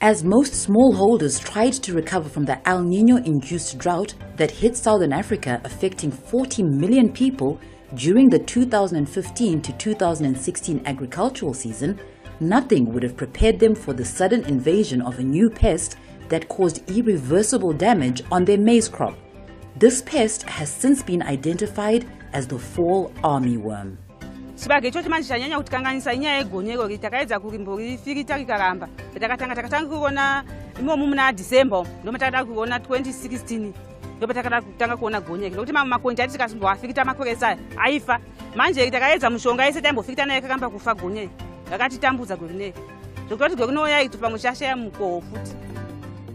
As most smallholders tried to recover from the El Niño-induced drought that hit southern Africa, affecting 40 million people during the 2015 to 2016 agricultural season, nothing would have prepared them for the sudden invasion of a new pest that caused irreversible damage on their maize crop. This pest has since been identified as the Fall Armyworm. Sibage cho chimanje chanyanya kutikanganyisa inya egonyeko litakaedza kulimbo lifika likaramba takatanga kuona imomu muna December ndo matakada kuona 2016 ndo matakada kutanga kuona gonyeko lokuti makonti ati tikasumbo afikita makwekesa aifa manje litakaedza mushonga ese tembo fikita naye kakamba kufa gonyeko akati tambuza gonyeko zokoti gokunoya itupa mushasha ya mko futi.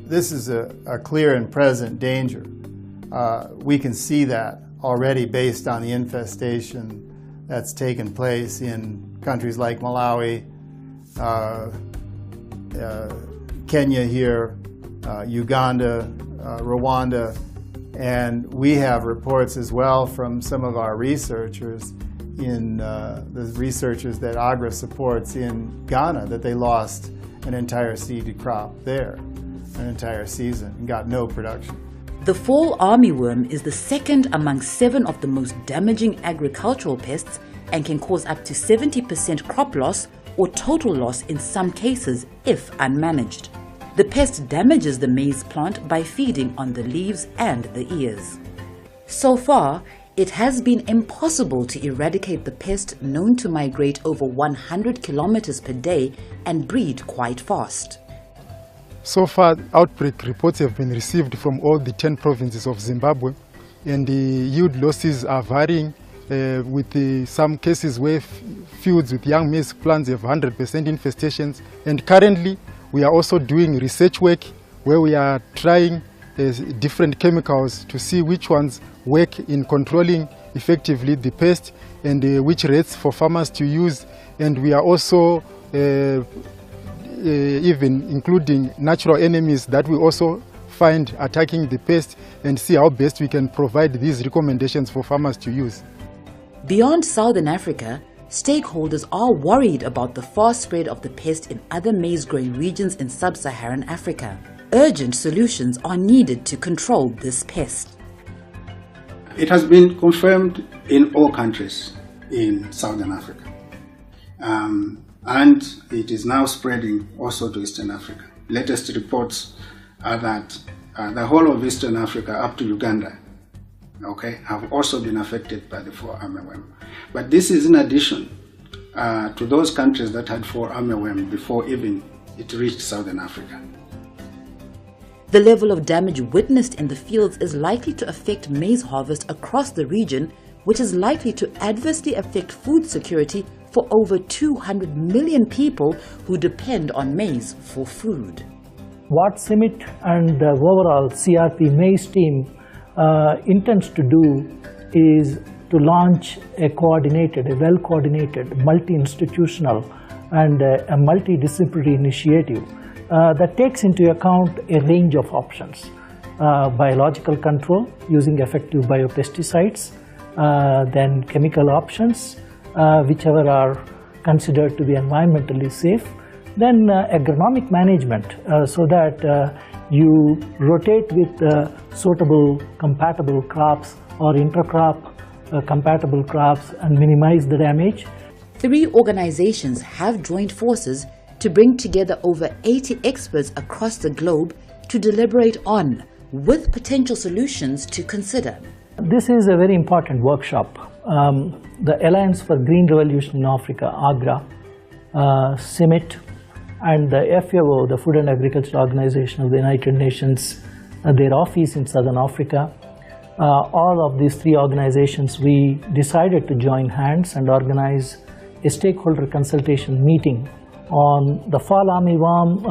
This is a clear and present danger. We can see that already based on the infestation that's taken place in countries like Malawi, Kenya here, Uganda, Rwanda, and we have reports as well from some of our researchers the researchers that AGRA supports in Ghana, that they lost an entire seed crop there, an entire season, and got no production. The fall armyworm is the second among 7 of the most damaging agricultural pests and can cause up to 70% crop loss or total loss in some cases if unmanaged. The pest damages the maize plant by feeding on the leaves and the ears. So far, it has been impossible to eradicate the pest, known to migrate over 100 kilometers per day and breed quite fast. So far, outbreak reports have been received from all the 10 provinces of Zimbabwe, and the yield losses are varying with some cases where fields with young maize plants have 100% infestations. And currently, we are also doing research work where we are trying different chemicals to see which ones work in controlling effectively the pest and which rates for farmers to use. And we are also even including natural enemies that we also find attacking the pest, and see how best we can provide these recommendations for farmers to use. Beyond southern Africa, stakeholders are worried about the fast spread of the pest in other maize-growing regions in sub-Saharan Africa. Urgent solutions are needed to control this pest. It has been confirmed in all countries in southern Africa. And it is now spreading also to Eastern Africa. Latest reports are that the whole of Eastern Africa up to Uganda, have also been affected by the Fall Armyworm. But this is in addition to those countries that had Fall Armyworm before even it reached Southern Africa. The level of damage witnessed in the fields is likely to affect maize harvest across the region, which is likely to adversely affect food security for over 200 million people who depend on maize for food. What CIMIT and the overall CRP maize team intends to do is to launch a well-coordinated, multi-institutional and a multidisciplinary initiative that takes into account a range of options. Biological control using effective biopesticides, then chemical options, whichever are considered to be environmentally safe, then agronomic management so that you rotate with suitable compatible crops or intercrop compatible crops and minimize the damage. 3 organizations have joined forces to bring together over 80 experts across the globe to deliberate on, with potential solutions to consider. This is a very important workshop. The Alliance for Green Revolution in Africa, AGRA, CIMIT, and the FAO, the Food and Agriculture Organization of the United Nations, their office in Southern Africa. All of these 3 organizations, we decided to join hands and organize a stakeholder consultation meeting on the fall armyworm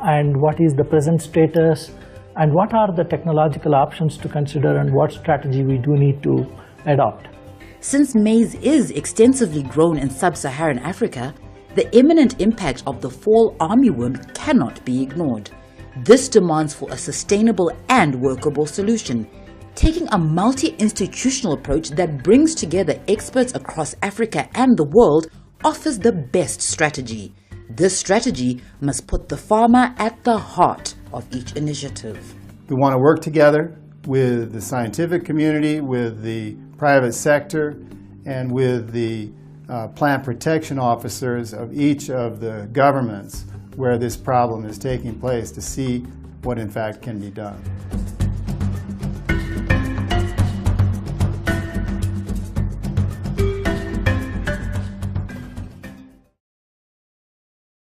and what is the present status and what are the technological options to consider and what strategy we do need to adopt. Since maize is extensively grown in sub-Saharan Africa, the imminent impact of the fall armyworm cannot be ignored. This demands for a sustainable and workable solution. Taking a multi-institutional approach that brings together experts across Africa and the world offers the best strategy. This strategy must put the farmer at the heart of each initiative. We want to work together with the scientific community, with the private sector, and with the plant protection officers of each of the governments where this problem is taking place to see what in fact can be done.